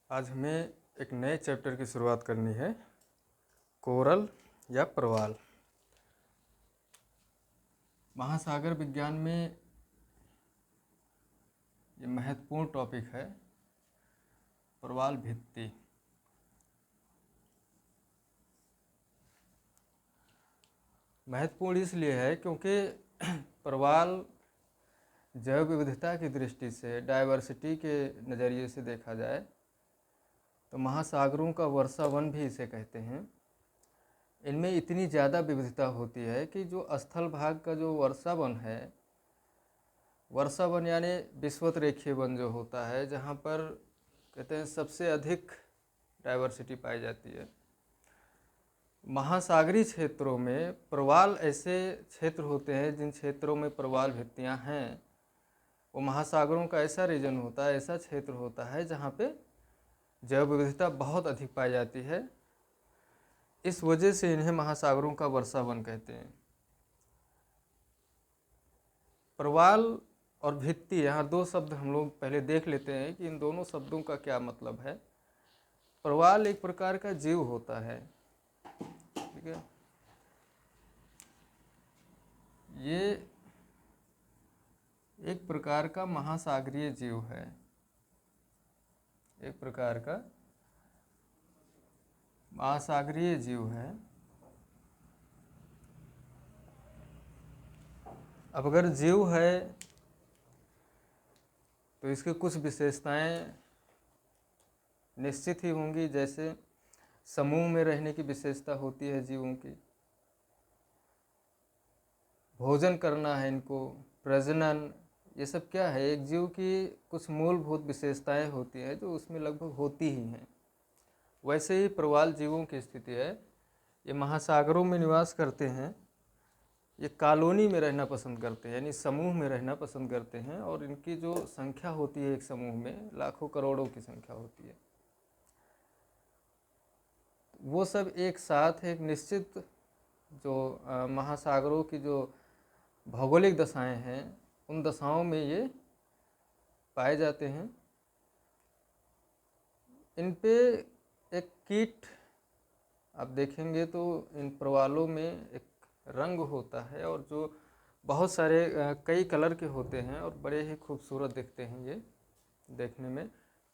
आज हमें एक नए चैप्टर की शुरुआत करनी है, कोरल या प्रवाल। महासागर विज्ञान में ये महत्वपूर्ण टॉपिक है, प्रवाल भित्ति। महत्वपूर्ण इसलिए है क्योंकि प्रवाल जैव विविधता की दृष्टि से, डायवर्सिटी के नज़रिए से देखा जाए तो महासागरों का वर्षावन भी इसे कहते हैं। इनमें इतनी ज़्यादा विविधता होती है कि जो स्थल भाग का जो वर्षावन है, वर्षावन यानी विषुवत रेखीय वन जो होता है, जहाँ पर कहते हैं सबसे अधिक डायवर्सिटी पाई जाती है। महासागरीय क्षेत्रों में प्रवाल ऐसे क्षेत्र होते हैं जिन क्षेत्रों में प्रवाल भित्तियाँ हैं, वो महासागरों का ऐसा रीजन होता है, ऐसा क्षेत्र होता है जहाँ पे जैव विविधता बहुत अधिक पाई जाती है। इस वजह से इन्हें महासागरों का वर्षावन कहते हैं। प्रवाल और भित्ति, यहाँ दो शब्द हम लोग पहले देख लेते हैं कि इन दोनों शब्दों का क्या मतलब है। प्रवाल एक प्रकार का जीव होता है, ठीक है। ये एक प्रकार का महासागरीय जीव है, एक प्रकार का महासागरीय जीव है। अब अगर जीव है तो इसकी कुछ विशेषताएं निश्चित ही होंगी, जैसे समूह में रहने की विशेषता होती है जीवों की, भोजन करना है इनको, प्रजनन, ये सब क्या है, एक जीव की कुछ मूलभूत विशेषताएं होती हैं जो उसमें लगभग होती ही हैं। वैसे ही प्रवाल जीवों की स्थिति है। ये महासागरों में निवास करते हैं, ये कॉलोनी में रहना पसंद करते हैं, यानी समूह में रहना पसंद करते हैं, और इनकी जो संख्या होती है एक समूह में लाखों करोड़ों की संख्या होती है। वो सब एक साथ एक निश्चित जो महासागरों की जो भौगोलिक दशाएं हैं, उन दशाओं में ये पाए जाते हैं। इन पे एक कीट आप देखेंगे तो इन प्रवालों में एक रंग होता है, और जो बहुत सारे कई कलर के होते हैं और बड़े ही खूबसूरत दिखते हैं ये देखने में।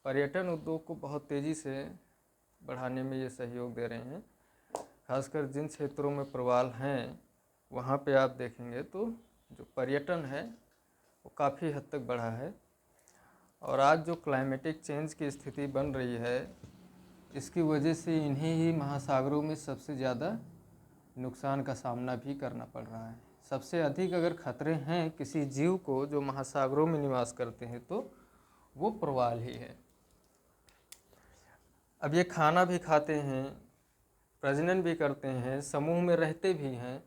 पर्यटन उद्योग को बहुत तेज़ी से बढ़ाने में ये सहयोग दे रहे हैं। खासकर जिन क्षेत्रों में प्रवाल हैं वहाँ पे आप देखेंगे तो जो पर्यटन है वो काफ़ी हद तक बढ़ा है। और आज जो क्लाइमेटिक चेंज की स्थिति बन रही है, इसकी वजह से इन्हें ही महासागरों में सबसे ज़्यादा नुकसान का सामना भी करना पड़ रहा है। सबसे अधिक अगर खतरे हैं किसी जीव को जो महासागरों में निवास करते हैं तो वो प्रवाल ही है। अब ये खाना भी खाते हैं, प्रजनन भी करते हैं, समूह में रहते भी हैं।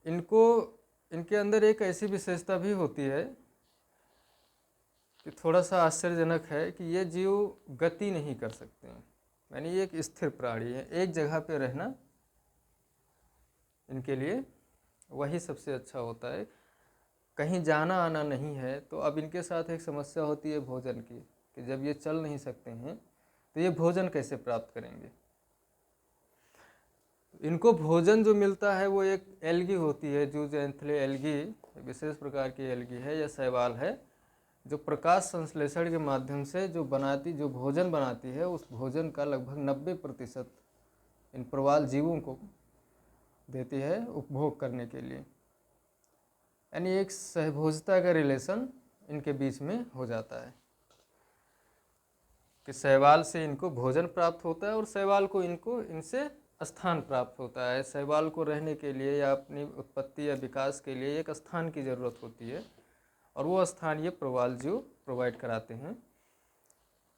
इनके अंदर एक ऐसी विशेषता भी होती है कि थोड़ा सा आश्चर्यजनक है कि ये जीव गति नहीं कर सकते हैं, यानी ये एक स्थिर प्राणी है। एक जगह पे रहना इनके लिए वही सबसे अच्छा होता है, कहीं जाना आना नहीं है। तो अब इनके साथ एक समस्या होती है भोजन की, कि जब ये चल नहीं सकते हैं तो ये भोजन कैसे प्राप्त करेंगे। इनको भोजन जो मिलता है वो एक एल्गी होती है, जूजेंथले एल्गी, विशेष प्रकार की एल्गी है या शैवाल है, जो प्रकाश संश्लेषण के माध्यम से जो भोजन बनाती है, उस भोजन का लगभग 90% इन प्रवाल जीवों को देती है उपभोग करने के लिए। यानी एक सहभोजता का रिलेशन इनके बीच में हो जाता है कि शैवाल से इनको भोजन प्राप्त होता है और शैवाल को इनसे स्थान प्राप्त होता है। शैवाल को रहने के लिए या अपनी उत्पत्ति या विकास के लिए एक स्थान की ज़रूरत होती है, और वो स्थान ये प्रवाल जीव प्रोवाइड कराते हैं।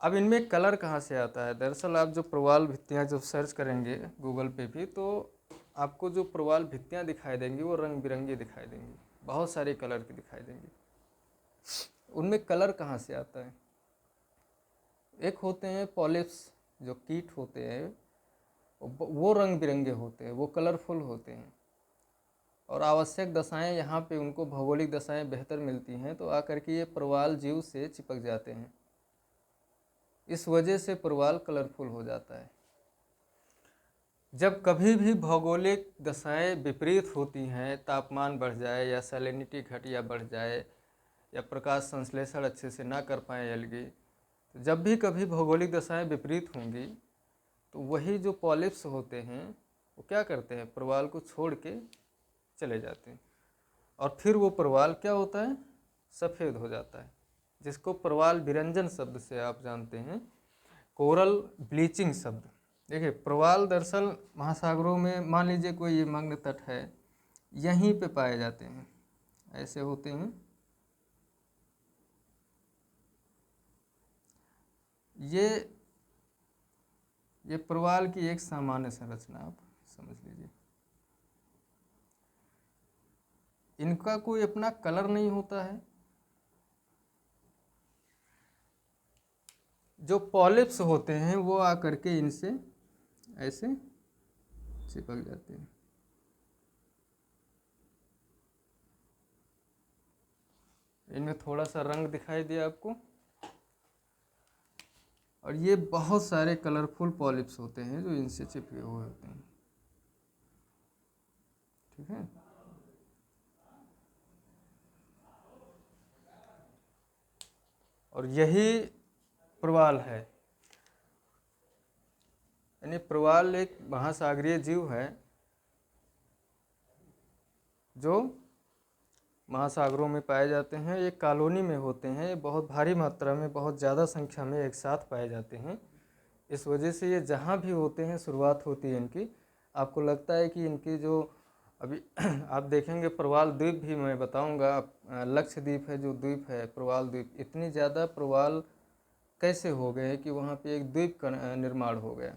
अब इनमें कलर कहाँ से आता है? दरअसल आप जो प्रवाल भित्तियाँ जब सर्च करेंगे गूगल पे भी, तो आपको जो प्रवाल भित्तियाँ दिखाई देंगी वो रंग बिरंगी दिखाई देंगी, बहुत सारे कलर की दिखाई देंगी। उनमें कलर कहाँ से आता है? एक होते हैं पॉलिप्स, जो कीट होते हैं, वो रंग बिरंगे होते हैं, वो कलरफुल होते हैं। और आवश्यक दशाएं यहाँ पे उनको भौगोलिक दशाएं बेहतर मिलती हैं, तो आकर के ये प्रवाल जीव से चिपक जाते हैं। इस वजह से प्रवाल कलरफुल हो जाता है। जब कभी भी भौगोलिक दशाएं विपरीत होती हैं, तापमान बढ़ जाए या सैलिनिटी घट या बढ़ जाए या प्रकाश संश्लेषण अच्छे से ना कर पाए एल्गी, तो जब भी कभी भौगोलिक दशाएं विपरीत होंगी तो वही जो पॉलिप्स होते हैं वो क्या करते हैं, प्रवाल को छोड़ के चले जाते हैं और फिर वो प्रवाल क्या होता है, सफ़ेद हो जाता है, जिसको प्रवाल विरंजन शब्द से आप जानते हैं, कोरल ब्लीचिंग शब्द। देखिए प्रवाल दरअसल महासागरों में, मान लीजिए कोई ये मग्न तट है, यहीं पे पाए जाते हैं, ऐसे होते हैं। ये प्रवाल की एक सामान्य संरचना आप समझ लीजिए। इनका कोई अपना कलर नहीं होता है। जो पॉलिप्स होते हैं वो आकर के इनसे ऐसे चिपक जाते हैं। इनमें थोड़ा सा रंग दिखाई दिया आपको, और ये बहुत सारे कलरफुल पॉलिप्स होते हैं जो इनसे चिपके हुए होते हैं। ठीक है, और यही प्रवाल है। यानी प्रवाल एक महासागरीय जीव है जो महासागरों में पाए जाते हैं। ये कॉलोनी में होते हैं, ये बहुत भारी मात्रा में, बहुत ज़्यादा संख्या में एक साथ पाए जाते हैं। इस वजह से ये जहाँ भी होते हैं शुरुआत होती है इनकी। आपको लगता है कि इनकी जो अभी आप देखेंगे प्रवाल द्वीप भी मैं बताऊंगा, लक्षद्वीप है जो द्वीप है प्रवाल द्वीप, इतनी ज़्यादा प्रवाल कैसे हो गए कि वहाँ पे एक द्वीप का निर्माण हो गया।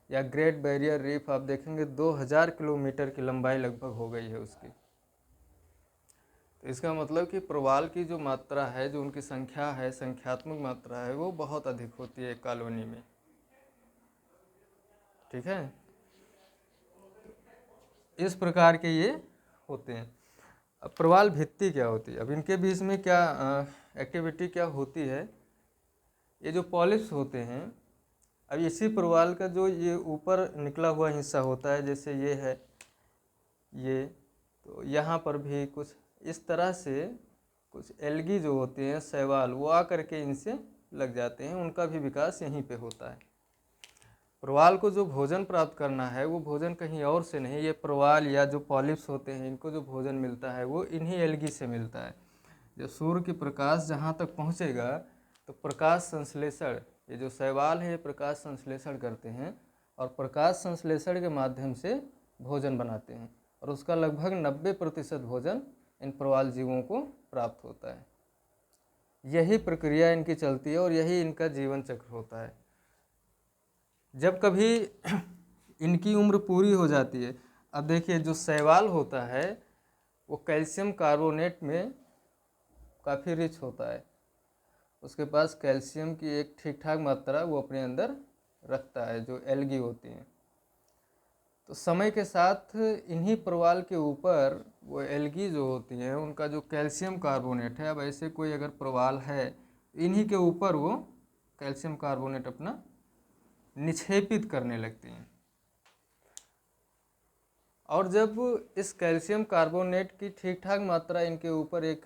या ग्रेट बैरियर रीफ आप देखेंगे 2000 किलोमीटर की लंबाई लगभग हो गई है उसकी। तो इसका मतलब कि प्रवाल की जो मात्रा है, जो उनकी संख्या है, संख्यात्मक मात्रा है, वो बहुत अधिक होती है कॉलोनी में। ठीक है, इस प्रकार के ये होते हैं। अब प्रवाल भित्ति क्या होती है, अब इनके बीच में क्या एक्टिविटी क्या होती है। ये जो पॉलिप्स होते हैं, अब इसी प्रवाल का जो ये ऊपर निकला हुआ हिस्सा होता है, जैसे ये है ये, तो यहाँ पर भी कुछ इस तरह से कुछ एल्गी जो होते हैं, शैवाल, वो आकर के इनसे लग जाते हैं, उनका भी विकास यहीं पे होता है। प्रवाल को जो भोजन प्राप्त करना है वो भोजन कहीं और से नहीं, ये प्रवाल या जो पॉलिप्स होते हैं इनको जो भोजन मिलता है वो इन्हीं एल्गी से मिलता है। जब सूर्य की प्रकाश जहाँ तक पहुँचेगा तो प्रकाश संश्लेषण, ये जो शैवाल है ये प्रकाश संश्लेषण करते हैं और प्रकाश संश्लेषण के माध्यम से भोजन बनाते हैं, और उसका लगभग 90% भोजन इन प्रवाल जीवों को प्राप्त होता है। यही प्रक्रिया इनकी चलती है और यही इनका जीवन चक्र होता है। जब कभी इनकी उम्र पूरी हो जाती है, अब देखिए जो शैवाल होता है वो कैल्शियम कार्बोनेट में काफ़ी रिच होता है, उसके पास कैल्शियम की एक ठीक ठाक मात्रा वो अपने अंदर रखता है, जो एल्गी होती हैं। तो समय के साथ इन्हीं प्रवाल के ऊपर वो एल्गी जो होती हैं उनका जो कैल्शियम कार्बोनेट है, अब ऐसे कोई अगर प्रवाल है इन्हीं के ऊपर वो कैल्शियम कार्बोनेट अपना निक्षेपित करने लगती हैं। और जब इस कैल्शियम कार्बोनेट की ठीक ठाक मात्रा इनके ऊपर एक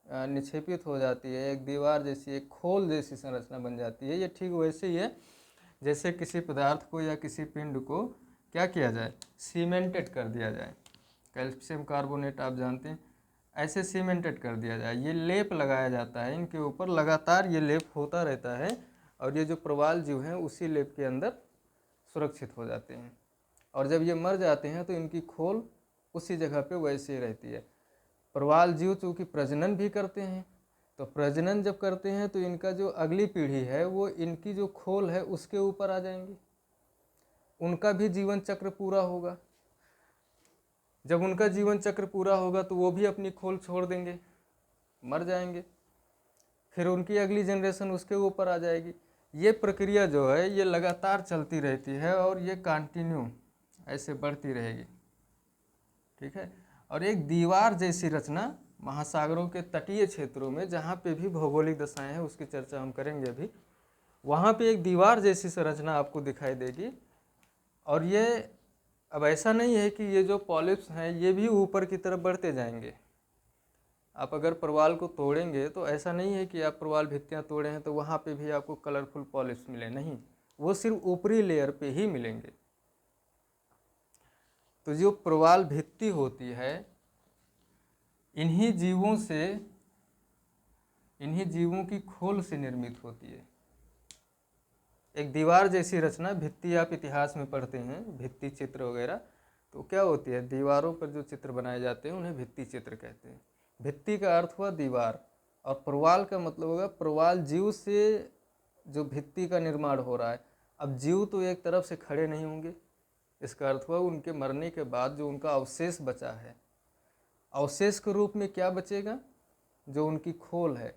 निक्षेपित हो जाती है, एक दीवार जैसी, एक खोल जैसी संरचना बन जाती है। ये ठीक वैसे ही है जैसे किसी पदार्थ को या किसी पिंड को क्या किया जाए, सीमेंटेड कर दिया जाए। कैल्शियम कार्बोनेट आप जानते हैं, ऐसे सीमेंटेड कर दिया जाए, ये लेप लगाया जाता है इनके ऊपर, लगातार ये लेप होता रहता है और ये जो प्रवाल जीव हैं उसी लेप के अंदर सुरक्षित हो जाते हैं। और जब ये मर जाते हैं तो इनकी खोल उसी जगह पे वैसे ही रहती है। प्रवाल जीव चूँकि प्रजनन भी करते हैं, तो प्रजनन जब करते हैं तो इनका जो अगली पीढ़ी है वो इनकी जो खोल है उसके ऊपर आ जाएंगी, उनका भी जीवन चक्र पूरा होगा। जब उनका जीवन चक्र पूरा होगा तो वो भी अपनी खोल छोड़ देंगे, मर जाएंगे, फिर उनकी अगली जनरेशन उसके ऊपर आ जाएगी। ये प्रक्रिया जो है ये लगातार चलती रहती है और ये कंटिन्यू ऐसे बढ़ती रहेगी। ठीक है, और एक दीवार जैसी रचना महासागरों के तटीय क्षेत्रों में, जहाँ पे भी भौगोलिक दशाएं हैं उसकी चर्चा हम करेंगे अभी, वहाँ पे एक दीवार जैसी संरचना आपको दिखाई देगी। और ये अब ऐसा नहीं है कि ये जो पॉलिप्स हैं ये भी ऊपर की तरफ बढ़ते जाएंगे। आप अगर प्रवाल को तोड़ेंगे तो ऐसा नहीं है कि आप प्रवाल भित्तियाँ तोड़े हैं तो वहाँ पे भी आपको कलरफुल पॉलिप्स मिले, नहीं, वो सिर्फ ऊपरी लेयर पे ही मिलेंगे। तो जो प्रवाल भित्ति होती है इन्हीं जीवों की खोल से निर्मित होती है। एक दीवार जैसी रचना, भित्ति आप इतिहास में पढ़ते हैं, भित्ति चित्र वगैरह, तो क्या होती है, दीवारों पर जो चित्र बनाए जाते हैं उन्हें भित्ति चित्र कहते हैं। भित्ति का अर्थ हुआ दीवार, और प्रवाल का मतलब होगा प्रवाल जीव से जो भित्ति का निर्माण हो रहा है। अब जीव तो एक तरफ से खड़े नहीं होंगे, इसका अर्थ हुआ उनके मरने के बाद जो उनका अवशेष बचा है, अवशेष के रूप में क्या बचेगा, जो उनकी खोल है,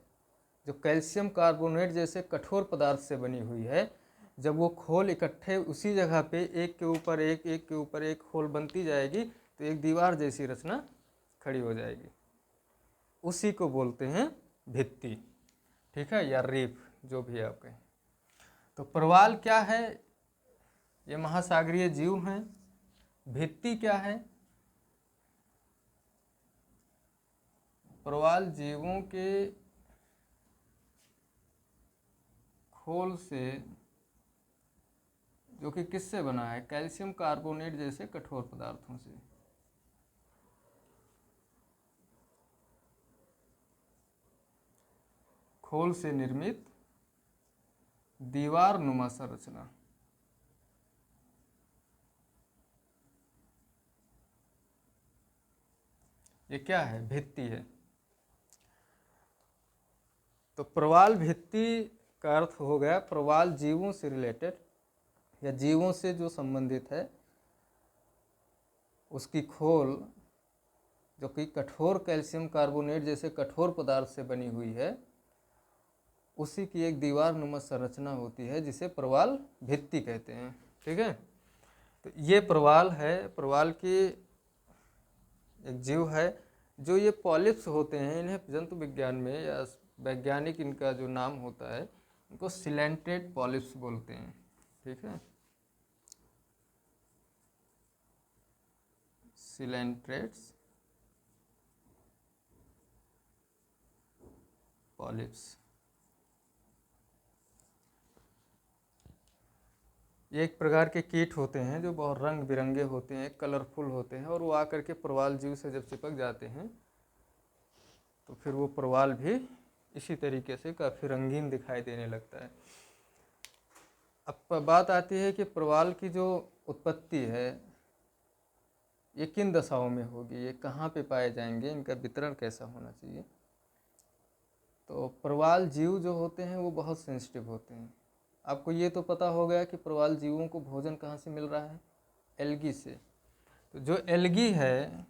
जो कैल्शियम कार्बोनेट जैसे कठोर पदार्थ से बनी हुई है, जब वो खोल इकट्ठे उसी जगह पे एक के ऊपर एक खोल बनती जाएगी तो एक दीवार जैसी रचना खड़ी हो जाएगी, उसी को बोलते हैं भित्ति, ठीक है, या रीफ, जो भी आप कहें। तो प्रवाल क्या है, ये महासागरीय जीव हैं। भित्ति क्या है, प्रवाल जीवों के खोल से, जो कि किससे बना है, कैल्शियम कार्बोनेट जैसे कठोर पदार्थों से। खोल से निर्मित दीवार नुमा संरचना, ये क्या है, भित्ति है। तो प्रवाल भित्ति का अर्थ हो गया प्रवाल जीवों से रिलेटेड या जीवों से जो संबंधित है, उसकी खोल जो कि कठोर कैल्शियम कार्बोनेट जैसे कठोर पदार्थ से बनी हुई है, उसी की एक दीवार नुमा संरचना होती है जिसे प्रवाल भित्ति कहते हैं, ठीक है। तो ये प्रवाल है, प्रवाल की एक जीव है। जो ये पॉलिप्स होते हैं, इन्हें जंतु विज्ञान में या वैज्ञानिक इनका जो नाम होता है, इनको सिलेंट्रेट पॉलिप्स बोलते हैं, ठीक है, सिलेंट्रेट्स पॉलिप्स। ये एक प्रकार के कीट होते हैं जो बहुत रंग बिरंगे होते हैं, कलरफुल होते हैं, और वो आकर के प्रवाल जीव से जब चिपक जाते हैं तो फिर वो प्रवाल भी इसी तरीके से काफ़ी रंगीन दिखाई देने लगता है। अब बात आती है कि प्रवाल की जो उत्पत्ति है ये किन दशाओं में होगी, ये कहाँ पे पाए जाएंगे, इनका वितरण कैसा होना चाहिए। तो प्रवाल जीव जो होते हैं वो बहुत सेंसिटिव होते हैं। आपको ये तो पता हो गया कि प्रवाल जीवों को भोजन कहाँ से मिल रहा है, एल्गी से। तो जो एल्गी है,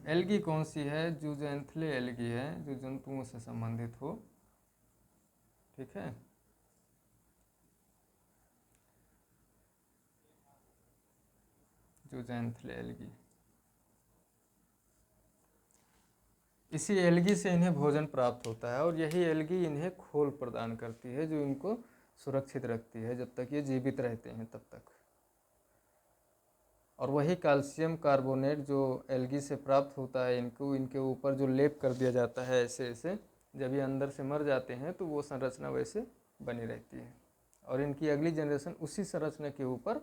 एल्गी कौन सी है, जूजेंथले एल्गी है, जो जंतुओं से संबंधित हो, ठीक है। जूजेंथले एल्गी, इसी एल्गी से इन्हें भोजन प्राप्त होता है, और यही एल्गी इन्हें खोल प्रदान करती है जो इनको सुरक्षित रखती है जब तक ये जीवित रहते हैं तब तक। और वही कैल्शियम कार्बोनेट जो एल्गी से प्राप्त होता है, इनको इनके ऊपर जो लेप कर दिया जाता है ऐसे ऐसे, जब ये अंदर से मर जाते हैं तो वो संरचना वैसे बनी रहती है, और इनकी अगली जनरेशन उसी संरचना के ऊपर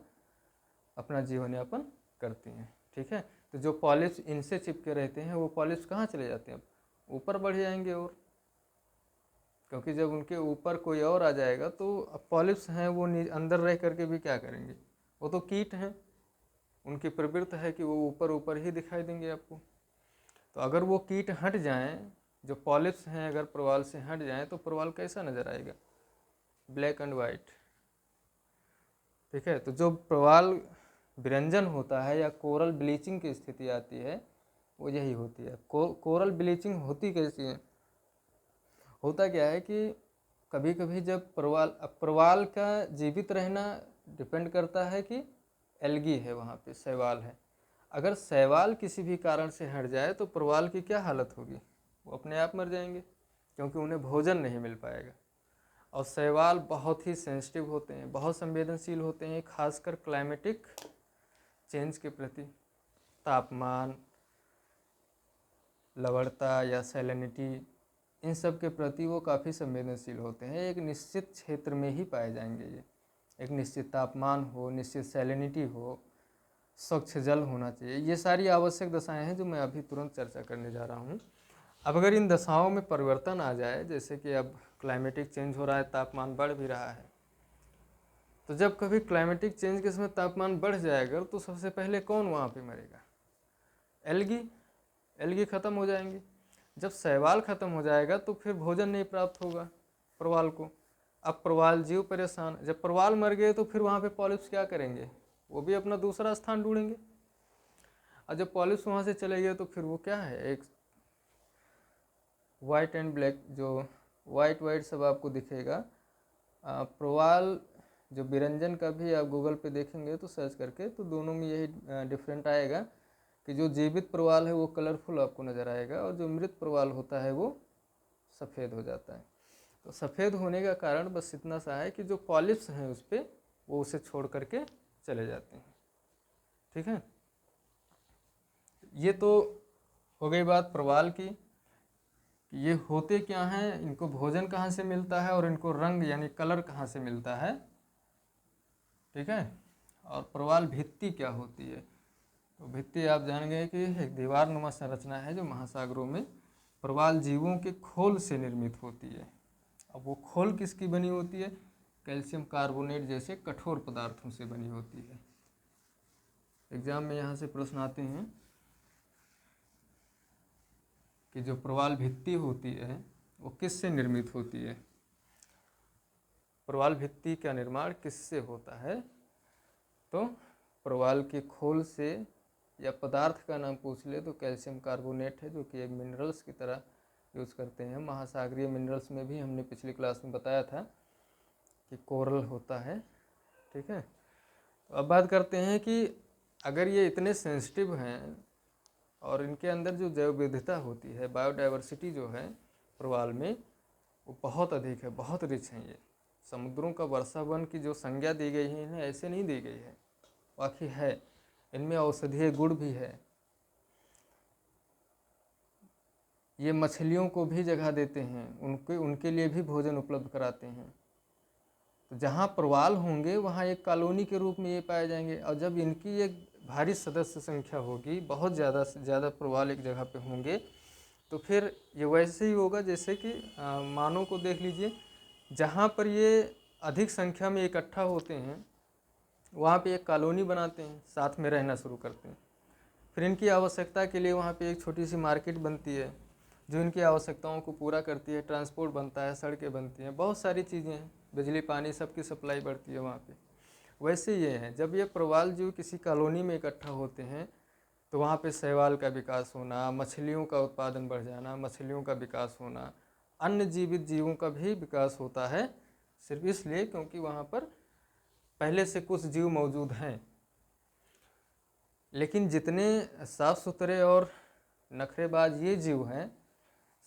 अपना जीवन यापन करती हैं, ठीक है। तो जो पॉलिप्स इनसे चिपके रहते हैं वो पॉलिप्स कहाँ चले जाते हैं, अब ऊपर बढ़ जाएंगे, और क्योंकि जब उनके ऊपर कोई और आ जाएगा तो अब पॉलिप्स हैं वो अंदर रह करके भी क्या करेंगे, वो तो कीट हैं, उनकी प्रवृत्ति है कि वो ऊपर ऊपर ही दिखाई देंगे आपको। तो अगर वो कीट हट जाएं, जो पॉलिप्स हैं अगर प्रवाल से हट जाएं तो प्रवाल कैसा नज़र आएगा, ब्लैक एंड वाइट, ठीक है। तो जो प्रवाल विरंजन होता है या कोरल ब्लीचिंग की स्थिति आती है वो यही होती है। कोरल ब्लीचिंग होती कैसी है, होता क्या है कि कभी कभी जब प्रवाल का जीवित रहना डिपेंड करता है कि एल्गी है, वहाँ पे शैवाल है। अगर शैवाल किसी भी कारण से हट जाए तो प्रवाल की क्या हालत होगी, वो अपने आप मर जाएंगे, क्योंकि उन्हें भोजन नहीं मिल पाएगा। और शैवाल बहुत ही सेंसिटिव होते हैं, बहुत संवेदनशील होते हैं, खासकर क्लाइमेटिक चेंज के प्रति। तापमान, लवणता या सैलिनिटी, इन सब के प्रति वो काफ़ी संवेदनशील होते हैं। एक निश्चित क्षेत्र में ही पाए जाएंगे ये, एक निश्चित तापमान हो, निश्चित सैलिनिटी हो, स्वच्छ जल होना चाहिए। ये सारी आवश्यक दशाएं हैं जो मैं अभी तुरंत चर्चा करने जा रहा हूँ। अब अगर इन दशाओं में परिवर्तन आ जाए, जैसे कि अब क्लाइमेटिक चेंज हो रहा है, तापमान बढ़ भी रहा है, तो जब कभी क्लाइमेटिक चेंज के समय तापमान बढ़ जाएगा तो सबसे पहले कौन वहाँ पे मरेगा? एल्गी। एल्गी खत्म हो जाएंगी। जब शैवाल खत्म हो जाएगा तो फिर भोजन नहीं प्राप्त होगा प्रवाल को। अब प्रवाल जीव परेशान। जब प्रवाल मर गए तो फिर वहाँ पे पॉलिप्स क्या करेंगे? वो भी अपना दूसरा स्थान ढूंढेंगे। और जब पॉलिप्स वहाँ से चले गए तो फिर वो क्या है, एक वाइट एंड ब्लैक, जो वाइट वाइट सब आपको दिखेगा। प्रवाल जो बिरंजन का भी आप गूगल पे देखेंगे तो सर्च करके, तो दोनों में यही डिफरेंट आएगा कि जो जीवित प्रवाल है वो कलरफुल आपको नज़र आएगा, और जो मृत प्रवाल होता है वो सफ़ेद हो जाता है। तो सफ़ेद होने का कारण बस इतना सा है कि जो पॉलिप्स हैं उस पर वो उसे छोड़ करके चले जाते हैं। ठीक है, ये तो हो गई बात प्रवाल की कि ये होते क्या हैं, इनको भोजन कहाँ से मिलता है और इनको रंग यानी कलर कहाँ से मिलता है। ठीक है, और प्रवाल भित्ति क्या होती है? तो भित्ति आप जान गए कि एक दीवार नुमा संरचना है जो महासागरों में प्रवाल जीवों के खोल से निर्मित होती है। अब वो खोल किसकी बनी होती है? कैल्शियम कार्बोनेट जैसे कठोर पदार्थों से बनी होती है। एग्जाम में यहाँ से प्रश्न आते हैं कि जो प्रवाल भित्ति होती है वो किससे निर्मित होती है। प्रवाल भित्ति का निर्माण किससे होता है? तो प्रवाल के खोल से, या पदार्थ का नाम पूछ ले तो कैल्शियम कार्बोनेट है, जो कि एक मिनरल्स की तरह यूज़ करते हैं। महासागरीय मिनरल्स में भी हमने पिछली क्लास में बताया था कि कोरल होता है। ठीक है, तो अब बात करते हैं कि अगर ये इतने सेंसिटिव हैं और इनके अंदर जो जैव विविधता होती है, बायोडाइवर्सिटी जो है प्रवाल में, वो बहुत अधिक है, बहुत रिच है। ये समुद्रों का वर्षा वन की जो संज्ञा दी गई है इन्हें ऐसे नहीं दी गई है, वाकई है। इनमें औषधीय गुण भी है। ये मछलियों को भी जगह देते हैं, उनके लिए भी भोजन उपलब्ध कराते हैं। तो जहाँ प्रवाल होंगे वहाँ एक कॉलोनी के रूप में ये पाए जाएंगे। और जब इनकी एक भारी सदस्य संख्या होगी, बहुत ज़्यादा से ज़्यादा प्रवाल एक जगह पे होंगे, तो फिर ये वैसे ही होगा जैसे कि मानव को देख लीजिए, जहाँ पर ये अधिक संख्या में इकट्ठा होते हैं वहाँ पे एक कॉलोनी बनाते हैं, साथ में रहना शुरू करते हैं। फिर इनकी आवश्यकता के लिए वहाँ पे एक छोटी सी मार्केट बनती है जो इनकी आवश्यकताओं को पूरा करती है। ट्रांसपोर्ट बनता है, सड़कें बनती हैं, बहुत सारी चीज़ें हैं, बिजली पानी सबकी सप्लाई बढ़ती है वहाँ पे। वैसे ये हैं, जब ये प्रवाल जीव किसी कॉलोनी में इकट्ठा होते हैं तो वहाँ पे शैवाल का विकास होना, मछलियों का उत्पादन बढ़ जाना, मछलियों का विकास होना, अन्य जीवित जीवों का भी विकास होता है, सिर्फ इसलिए क्योंकि वहाँ पर पहले से कुछ जीव मौजूद हैं। लेकिन जितने साफ़ सुथरे और नखरेबाज ये जीव हैं,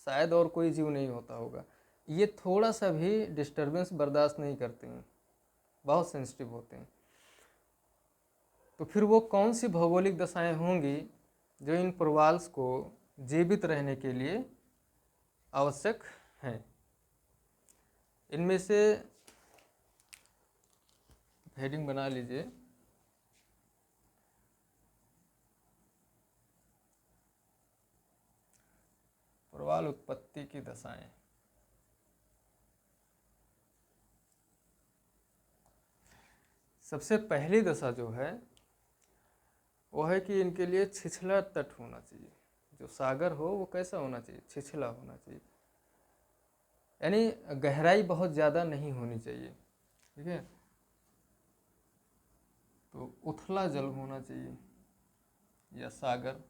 शायद और कोई जीव नहीं होता होगा। ये थोड़ा सा भी डिस्टरबेंस बर्दाश्त नहीं करते हैं, बहुत सेंसिटिव होते हैं। तो फिर वो कौन सी भौगोलिक दशाएं होंगी जो इन प्रवाल्स को जीवित रहने के लिए आवश्यक हैं? इनमें से हेडिंग बना लीजिए, प्रवाल उत्पत्ति की दशाएं। सबसे पहली दशा जो है वो है कि इनके लिए छिछला तट होना चाहिए। जो सागर हो वो कैसा होना चाहिए? छिछला होना चाहिए, यानी गहराई बहुत ज़्यादा नहीं होनी चाहिए। ठीक है, तो उथला जल होना चाहिए या सागर।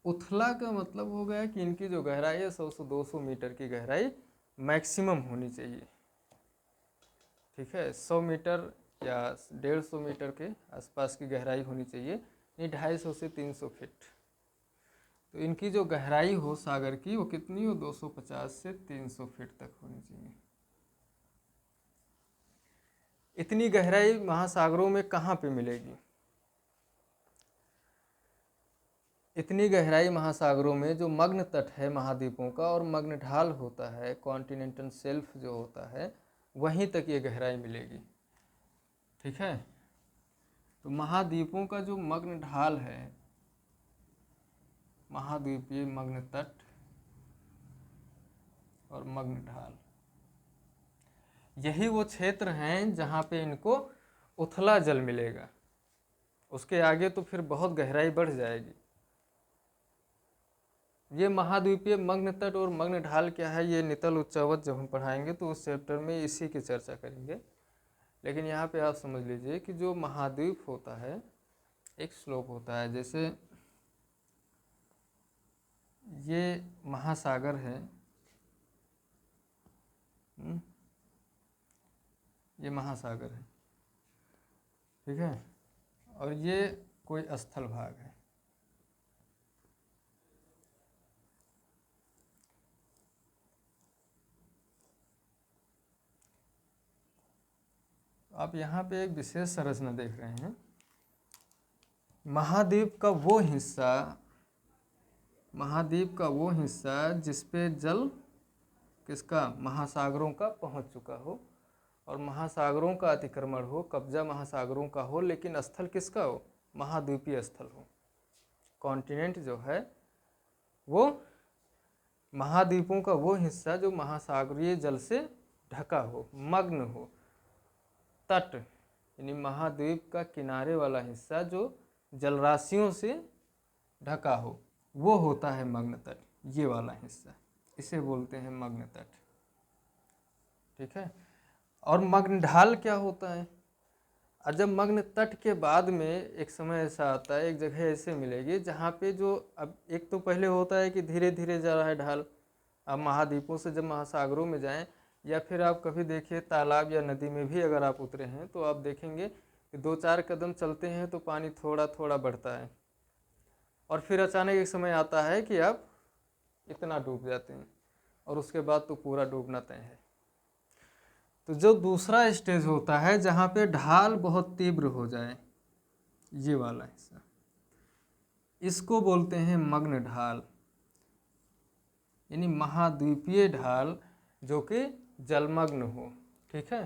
उथला का मतलब हो गया कि इनकी जो गहराई है 100 से 200 मीटर की गहराई मैक्सिमम होनी चाहिए। ठीक है, 100 मीटर या 150 मीटर के आसपास की गहराई होनी चाहिए, नहीं 250 से 300 फीट। तो इनकी जो गहराई हो सागर की वो कितनी हो, 250 से 300 फीट तक होनी चाहिए। इतनी गहराई महासागरों में कहाँ पे मिलेगी? इतनी गहराई महासागरों में जो मग्न तट है महाद्वीपों का और मग्न ढाल होता है, कॉन्टिनेंटल शेल्फ जो होता है, वहीं तक ये गहराई मिलेगी। ठीक है, तो महाद्वीपों का जो मग्न ढाल है, महाद्वीपीय मग्न तट और मग्न ढाल, यही वो क्षेत्र हैं जहाँ पे इनको उथला जल मिलेगा। उसके आगे तो फिर बहुत गहराई बढ़ जाएगी। ये महाद्वीपीय मग्न तट और मग्न ढाल क्या है, ये नितल उच्चावच जब हम पढ़ाएंगे तो उस चैप्टर में इसी की चर्चा करेंगे। लेकिन यहाँ पे आप समझ लीजिए कि जो महाद्वीप होता है एक स्लोप होता है, जैसे ये महासागर है, ये महासागर है, ठीक है, और ये कोई स्थल भाग है। आप यहाँ पे एक विशेष संरचना देख रहे हैं। महाद्वीप का वो हिस्सा, महाद्वीप का वो हिस्सा जिसपे जल किसका, महासागरों का पहुँच चुका हो और महासागरों का अतिक्रमण हो, कब्जा महासागरों का हो, लेकिन स्थल किसका हो, महाद्वीपीय स्थल हो। कॉन्टिनेंट जो है वो महाद्वीपों का वो हिस्सा जो महासागरीय जल से ढका हो, मग्न हो। तट यानी महाद्वीप का किनारे वाला हिस्सा जो जलराशियों से ढका हो, वो होता है मग्न तट। ये वाला हिस्सा, इसे बोलते हैं मग्न तट। ठीक है, और मग्न ढाल क्या होता है? और जब मग्न तट के बाद में एक समय ऐसा आता है, एक जगह ऐसे मिलेगी जहाँ पे जो, अब एक तो पहले होता है कि धीरे धीरे जा रहा है ढाल। अब महाद्वीपों से जब महासागरों में जाएं, या फिर आप कभी देखिए तालाब या नदी में भी अगर आप उतरे हैं तो आप देखेंगे कि 2-4 कदम चलते हैं तो पानी थोड़ा थोड़ा बढ़ता है, और फिर अचानक एक समय आता है कि आप इतना डूब जाते हैं, और उसके बाद तो पूरा डूबना तय है। तो जो दूसरा स्टेज होता है जहाँ पे ढाल बहुत तीव्र हो जाए, ये वाला हिस्सा, इसको बोलते हैं मग्न ढाल, यानी महाद्वीपीय ढाल जो कि जलमग्न हो। ठीक है,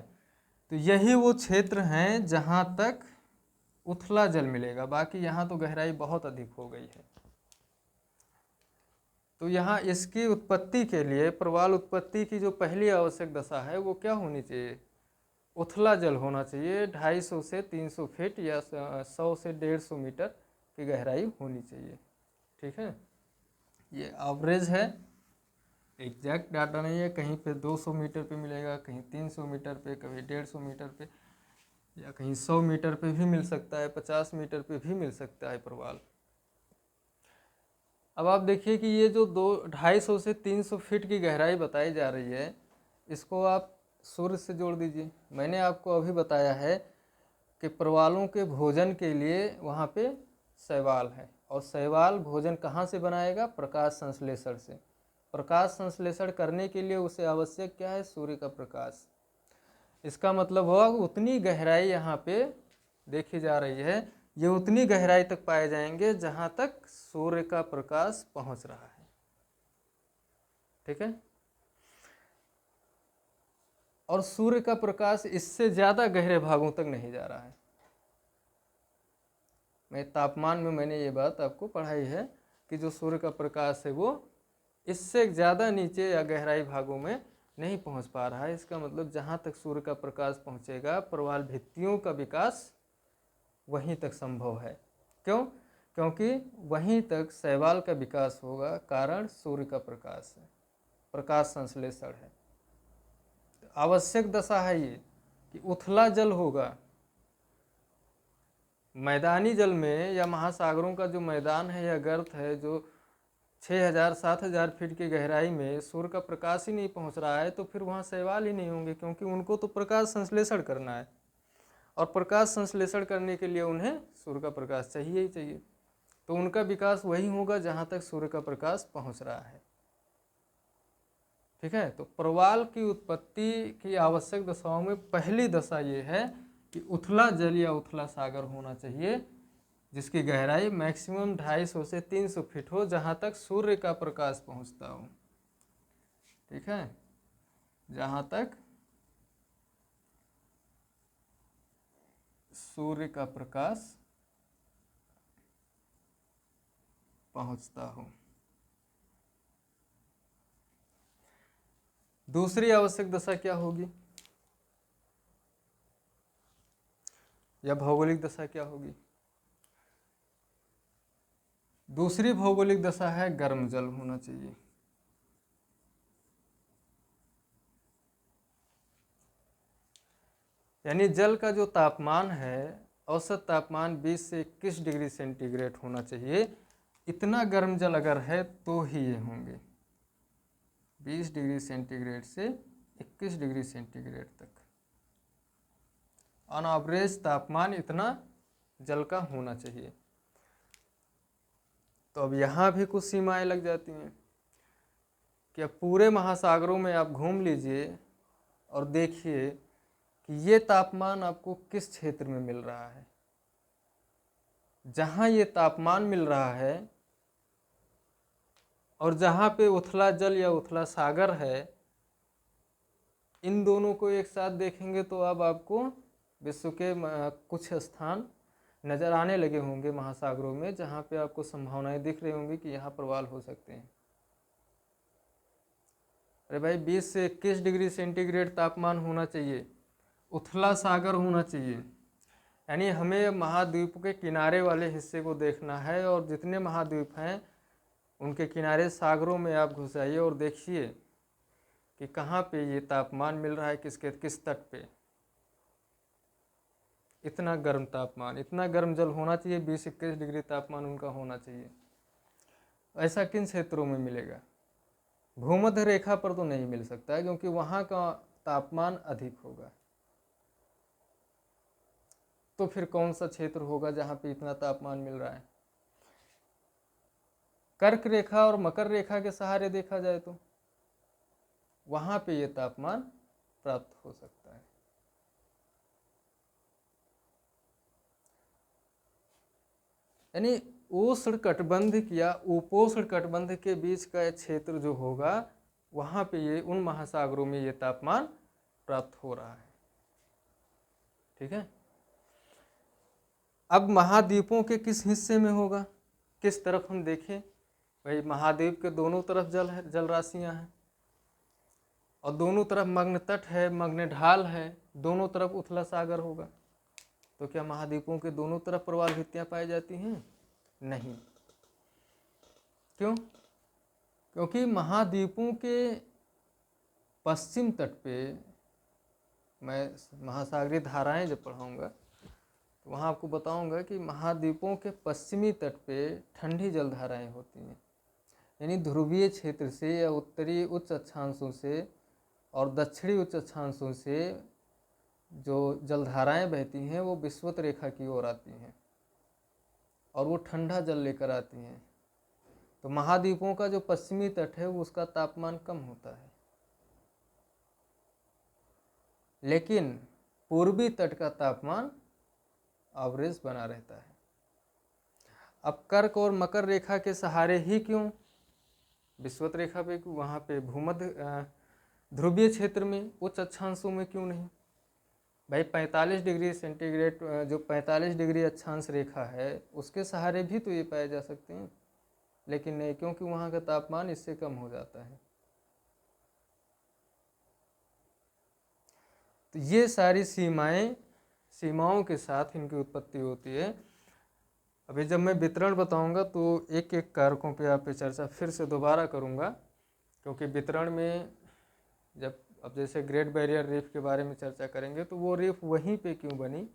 तो यही वो क्षेत्र हैं जहाँ तक उथला जल मिलेगा। बाकी यहाँ तो गहराई बहुत अधिक हो गई है। तो यहाँ इसकी उत्पत्ति के लिए, प्रवाल उत्पत्ति की जो पहली आवश्यक दशा है वो क्या होनी चाहिए, उथला जल होना चाहिए। 250 से 300 फीट या 100 से 150 मीटर की गहराई होनी चाहिए। ठीक है, ये एवरेज है, एग्जैक्ट डाटा नहीं है। कहीं पे 200 मीटर पे मिलेगा, कहीं 300 मीटर पे, कभी 150 मीटर पे, या कहीं 100 मीटर पे भी मिल सकता है, 50 मीटर पे भी मिल सकता है प्रवाल। अब आप देखिए कि ये जो 250 से 300 फीट की गहराई बताई जा रही है, इसको आप सूर्य से जोड़ दीजिए। मैंने आपको अभी बताया है कि प्रवालों के भोजन के लिए वहाँ पे शैवाल है, और शैवाल भोजन कहाँ से बनाएगा, प्रकाश संश्लेषण से। प्रकाश संश्लेषण करने के लिए उसे आवश्यक क्या है, सूर्य का प्रकाश। इसका मतलब हुआ उतनी गहराई यहाँ पे देखी जा रही है, ये उतनी गहराई तक पाए जाएंगे जहाँ तक सूर्य का प्रकाश पहुँच रहा है। ठीक है, और सूर्य का प्रकाश इससे ज़्यादा गहरे भागों तक नहीं जा रहा है। मैं तापमान में मैंने ये बात आपको पढ़ाई है कि जो सूर्य का प्रकाश है वो इससे ज़्यादा नीचे या गहराई भागों में नहीं पहुंच पा रहा है। इसका मतलब जहाँ तक सूर्य का प्रकाश पहुंचेगा, प्रवाल भित्तियों का विकास वहीं तक संभव है। क्यों? क्योंकि वहीं तक शैवाल का विकास होगा, कारण सूर्य का प्रकाश है, प्रकाश संश्लेषण है। आवश्यक दशा है ये कि उथला जल होगा। मैदानी जल में या महासागरों का जो मैदान है या गर्त है, जो 6,000 7,000 फीट की गहराई में सूर्य का प्रकाश ही नहीं पहुंच रहा है, तो फिर वहाँ शैवाल ही नहीं होंगे, क्योंकि उनको तो प्रकाश संश्लेषण करना है, और प्रकाश संश्लेषण करने के लिए उन्हें सूर्य का प्रकाश चाहिए ही चाहिए। तो उनका विकास वही होगा जहाँ तक सूर्य का प्रकाश पहुँच रहा है। ठीक है, तो प्रवाल की उत्पत्ति की आवश्यक दशाओं में पहली दशा ये है कि उथला जल या उथला सागर होना चाहिए, जिसकी गहराई मैक्सिमम 250 से 300 फीट हो, जहाँ तक सूर्य का प्रकाश पहुँचता हो। ठीक है, जहाँ तक सूर्य का प्रकाश पहुँचता हो। दूसरी आवश्यक दशा क्या होगी, या भौगोलिक दशा क्या होगी? दूसरी भौगोलिक दशा है गर्म जल होना चाहिए। यानी जल का जो तापमान है, औसत तापमान 20 से 21 डिग्री सेंटीग्रेड होना चाहिए। इतना गर्म जल अगर है तो ही ये होंगे, 20 डिग्री सेंटीग्रेड से 21 डिग्री सेंटीग्रेड तक ऑन एवरेज तापमान इतना जल का होना चाहिए। तो अब यहाँ भी कुछ सीमाएं लग जाती हैं कि अब पूरे महासागरों में आप घूम लीजिए और देखिए कि ये तापमान आपको किस क्षेत्र में मिल रहा है। जहाँ ये तापमान मिल रहा है और जहाँ पे उथला जल या उथला सागर है, इन दोनों को एक साथ देखेंगे तो अब आपको विश्व के कुछ स्थान नज़र आने लगे होंगे महासागरों में, जहाँ पे आपको संभावनाएं दिख रही होंगी कि यहाँ प्रवाल हो सकते हैं। अरे भाई 20 से 21 डिग्री सेंटीग्रेड तापमान होना चाहिए, उथला सागर होना चाहिए। यानी हमें महाद्वीप के किनारे वाले हिस्से को देखना है, और जितने महाद्वीप हैं उनके किनारे सागरों में आप घुस जाइए और देखिए कि कहाँ पे ये तापमान मिल रहा है, किस तट पे। इतना गर्म तापमान, इतना गर्म जल होना चाहिए, 20-21 डिग्री तापमान उनका होना चाहिए। ऐसा किन क्षेत्रों में मिलेगा? भूमध्य रेखा पर तो नहीं मिल सकता है, क्योंकि वहाँ का तापमान अधिक होगा। तो फिर कौन सा क्षेत्र होगा जहाँ पे इतना तापमान मिल रहा है? कर्क रेखा और मकर रेखा के सहारे देखा जाए तो वहाँ पे ये तापमान प्राप्त हो सकता है। यानी उष्ण कटिबंध या उपोष्ण कटिबंध के बीच का क्षेत्र जो होगा, वहाँ पे ये उन महासागरों में ये तापमान प्राप्त हो रहा है। ठीक है, अब महाद्वीपों के किस हिस्से में होगा, किस तरफ हम देखें? भाई महाद्वीप के दोनों तरफ जल राशियाँ हैं, और दोनों तरफ मग्न तट है, मग्न ढाल है, दोनों तरफ उथला सागर होगा। तो क्या महाद्वीपों के दोनों तरफ प्रवाल भित्तियाँ पाई जाती हैं? नहीं। क्यों? क्योंकि महाद्वीपों के पश्चिम तट पे, मैं महासागरीय धाराएं जब पढ़ाऊँगा तो वहाँ आपको बताऊँगा कि महाद्वीपों के पश्चिमी तट पे ठंडी जलधाराएं होती हैं। यानी ध्रुवीय क्षेत्र से या उत्तरी उच्च अक्षांशों से और दक्षिणी उच्च अक्षांशों से जो जलधाराएं बहती हैं वो विषुवत रेखा की ओर आती हैं, और वो ठंडा जल लेकर आती हैं। तो महाद्वीपों का जो पश्चिमी तट है उसका तापमान कम होता है, लेकिन पूर्वी तट का तापमान एवरेज बना रहता है। अब कर्क और मकर रेखा के सहारे ही क्यों? विषुवत रेखा पे, वहाँ पे भूमध्य ध्रुवीय क्षेत्र में उच्च अक्षांशों में क्यों नहीं? भाई 45 डिग्री सेंटीग्रेड जो 45 डिग्री अक्षांश रेखा है उसके सहारे भी तो ये पाए जा सकते हैं, लेकिन नहीं, क्योंकि वहाँ का तापमान इससे कम हो जाता है। तो ये सारी सीमाओं के साथ इनकी उत्पत्ति होती है। अभी जब मैं वितरण बताऊंगा तो एक एक कारकों पे आप पे चर्चा फिर से दोबारा करूंगा, क्योंकि वितरण में जब अब जैसे ग्रेट बैरियर रीफ के बारे में चर्चा करेंगे तो वो रीफ वहीं पे क्यों बनी,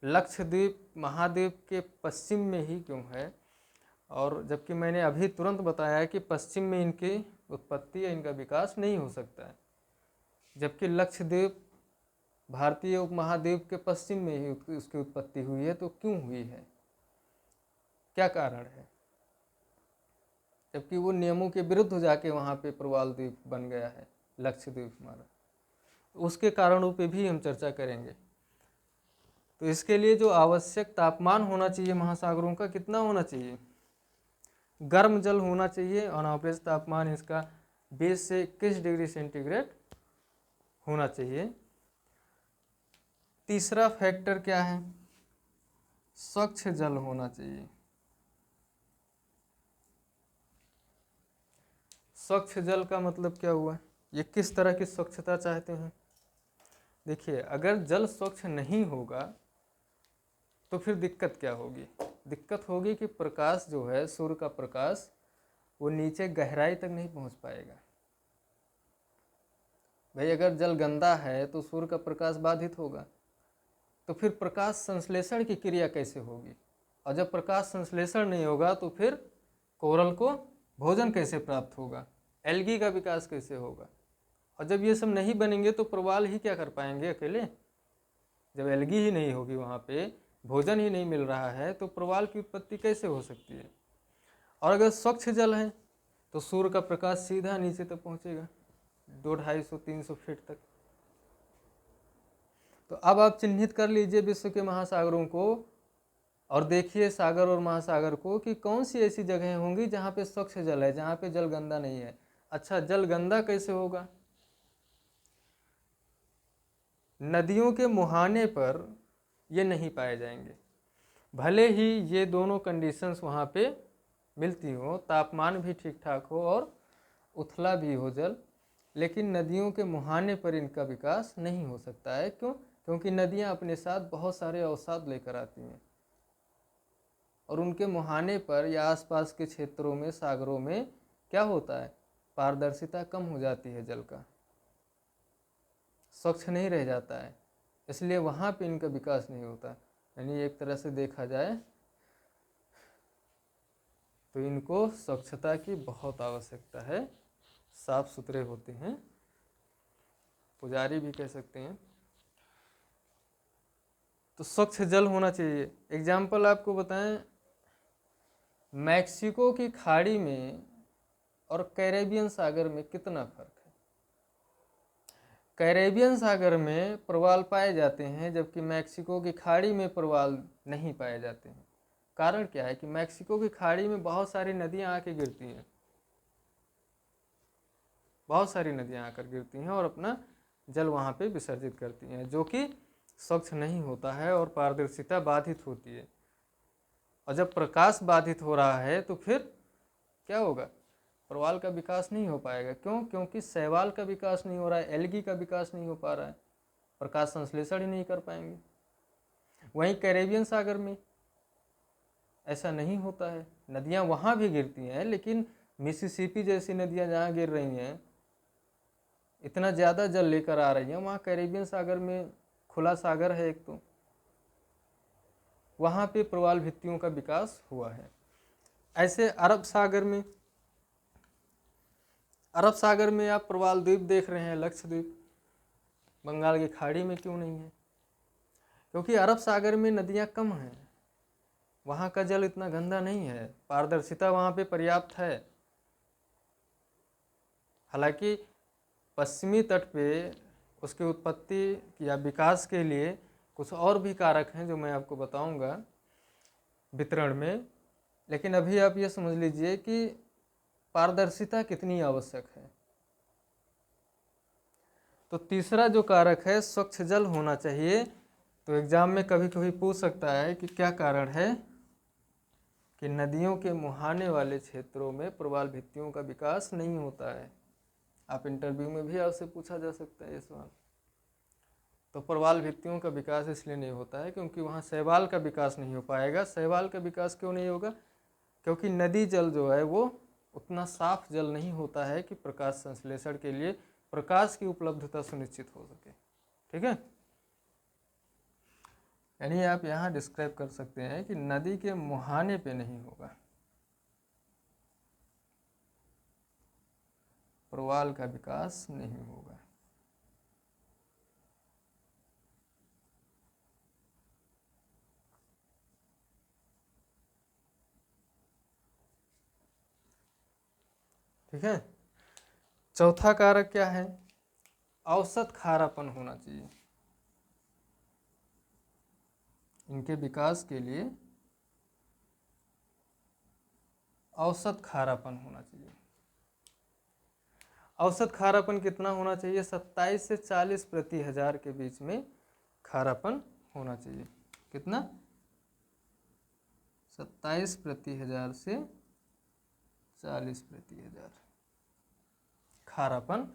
लक्षद्वीप महाद्वीप के पश्चिम में ही क्यों है, और जबकि मैंने अभी तुरंत बताया है कि पश्चिम में इनकी उत्पत्ति या इनका विकास नहीं हो सकता है, जबकि लक्षद्वीप भारतीय उपमहाद्वीप के पश्चिम में ही उसकी उत्पत्ति हुई है। तो क्यों हुई है, क्या कारण है, जबकि वो नियमों के विरुद्ध जाके वहाँ पे प्रवाल द्वीप बन गया है लक्षद्वीप हमारा। उसके कारणों पे भी हम चर्चा करेंगे। तो इसके लिए जो आवश्यक तापमान होना चाहिए महासागरों का, कितना होना चाहिए, गर्म जल होना चाहिए और अनएवरेज तापमान इसका 20 से 21 डिग्री सेंटीग्रेड होना चाहिए। तीसरा फैक्टर क्या है, स्वच्छ जल होना चाहिए। स्वच्छ जल का मतलब क्या हुआ, ये किस तरह की स्वच्छता चाहते हैं। देखिए, अगर जल स्वच्छ नहीं होगा तो फिर दिक्कत क्या होगी, दिक्कत होगी कि प्रकाश जो है, सूर्य का प्रकाश, वो नीचे गहराई तक नहीं पहुंच पाएगा। भाई अगर जल गंदा है तो सूर्य का प्रकाश बाधित होगा, तो फिर प्रकाश संश्लेषण की क्रिया कैसे होगी, और जब प्रकाश संश्लेषण नहीं होगा तो फिर कोरल को भोजन कैसे प्राप्त होगा, एल्गी का विकास कैसे होगा। और जब ये सब नहीं बनेंगे तो प्रवाल ही क्या कर पाएंगे अकेले, जब एल्गी ही नहीं होगी, वहाँ पे भोजन ही नहीं मिल रहा है, तो प्रवाल की उत्पत्ति कैसे हो सकती है। और अगर स्वच्छ जल है तो सूर्य का प्रकाश सीधा नीचे तक पहुँचेगा, 200-250-300 फीट तक। तो अब आप चिन्हित कर लीजिए विश्व के महासागरों को और देखिए सागर और महासागर को कि कौन सी ऐसी जगह होंगी जहाँ पे स्वच्छ जल है, जहाँ पे जल गंदा नहीं है। अच्छा, जल गंदा कैसे होगा, नदियों के मुहाने पर ये नहीं पाए जाएंगे। भले ही ये दोनों कंडीशंस वहाँ पे मिलती हो, तापमान भी ठीक ठाक हो और उथला भी हो जल, लेकिन नदियों के मुहाने पर इनका विकास नहीं हो सकता है। क्यों, क्योंकि नदियाँ अपने साथ बहुत सारे अवसाद लेकर आती हैं और उनके मुहाने पर या आसपास के क्षेत्रों में, सागरों में क्या होता है, पारदर्शिता कम हो जाती है, जल का स्वच्छ नहीं रह जाता है, इसलिए वहाँ पे इनका विकास नहीं होता। यानी एक तरह से देखा जाए तो इनको स्वच्छता की बहुत आवश्यकता है, साफ सुथरे होते हैं, पुजारी भी कह सकते हैं। तो स्वच्छ जल होना चाहिए। एग्जाम्पल आपको बताएं, मैक्सिको की खाड़ी में और कैरेबियन सागर में कितना फर्क है। कैरेबियन सागर में प्रवाल पाए जाते हैं जबकि मैक्सिको की खाड़ी में प्रवाल नहीं पाए जाते हैं। कारण क्या है कि मैक्सिको की खाड़ी में बहुत सारी नदियां आके गिरती हैं, बहुत सारी नदियां आकर गिरती हैं और अपना जल वहाँ पे विसर्जित करती हैं, जो कि स्वच्छ नहीं होता है और पारदर्शिता बाधित होती है। और जब प्रकाश बाधित हो रहा है तो फिर क्या होगा, प्रवाल का विकास नहीं हो पाएगा। क्यों, क्योंकि शैवाल का विकास नहीं हो रहा है, एल्गी का विकास नहीं हो पा रहा है, प्रकाश संश्लेषण ही नहीं कर पाएंगे। वहीं कैरेबियन सागर में ऐसा नहीं होता है, नदियाँ वहाँ भी गिरती हैं, लेकिन मिसिसिपी जैसी नदियाँ जहाँ गिर रही हैं, इतना ज़्यादा जल लेकर आ रही हैं, वहाँ कैरेबियन सागर में खुला सागर है एक, तो वहाँ पे प्रवाल भित्तियों का विकास हुआ है। ऐसे अरब सागर में आप प्रवाल द्वीप देख रहे हैं, लक्षद्वीप, बंगाल की खाड़ी में क्यों नहीं है, क्योंकि अरब सागर में नदियाँ कम हैं, वहाँ का जल इतना गंदा नहीं है, पारदर्शिता वहाँ पे पर्याप्त है। हालांकि पश्चिमी तट पे उसकी उत्पत्ति या विकास के लिए कुछ और भी कारक हैं जो मैं आपको बताऊंगा वितरण में, लेकिन अभी आप ये समझ लीजिए कि पारदर्शिता कितनी आवश्यक है। तो तीसरा जो कारक है, स्वच्छ जल होना चाहिए। तो एग्जाम में कभी कभी पूछ सकता है कि क्या कारण है कि नदियों के मुहाने वाले क्षेत्रों में प्रवाल भित्तियों का विकास नहीं होता है। आप इंटरव्यू में भी आपसे पूछा जा सकता है ये सवाल। तो प्रवाल भित्तियों का विकास इसलिए नहीं होता है क्योंकि वहाँ शैवाल का विकास नहीं हो पाएगा। शैवाल का विकास क्यों नहीं होगा, क्योंकि नदी जल जो है वो उतना साफ जल नहीं होता है कि प्रकाश संश्लेषण के लिए प्रकाश की उपलब्धता सुनिश्चित हो सके। ठीक है, यानी आप यहाँ डिस्क्राइब कर सकते हैं कि नदी के मुहाने पे नहीं होगा। प्रवाल का विकास नहीं होगा। ठीक है। चौथा कारक क्या है? औसत खारापन होना चाहिए। इनके विकास के लिए औसत खारापन होना चाहिए। औसत खारापन कितना होना चाहिए? 27 से 40 प्रति हजार के बीच में खारापन होना चाहिए। कितना? 27 प्रति हजार से 40 प्रति हजार खारापन।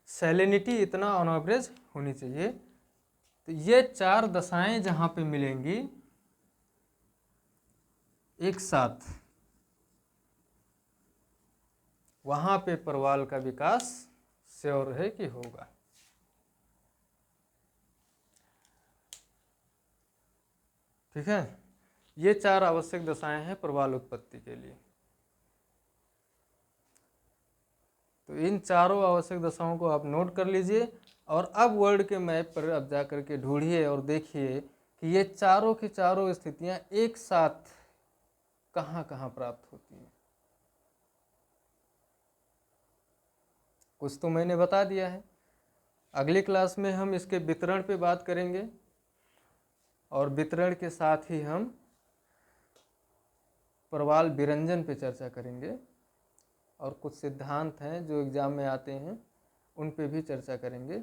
सैलिनिटी इतना ऑन एवरेज होनी चाहिए। तो ये चार दशाएं जहां पे मिलेंगी एक साथ, वहां पे प्रवाल का विकास श्योर है कि होगा। ठीक है। ये चार आवश्यक दशाएं हैं प्रवाल उत्पत्ति के लिए। तो इन चारों आवश्यक दशाओं को आप नोट कर लीजिए और अब वर्ल्ड के मैप पर अब जा करके ढूंढिए और देखिए कि ये चारों की चारों स्थितियां एक साथ कहाँ कहाँ प्राप्त होती हैं। कुछ तो मैंने बता दिया है। अगली क्लास में हम इसके वितरण पे बात करेंगे और वितरण के साथ ही हम प्रवाल विरंजन पे चर्चा करेंगे और कुछ सिद्धांत हैं जो एग्जाम में आते हैं उन पे भी चर्चा करेंगे।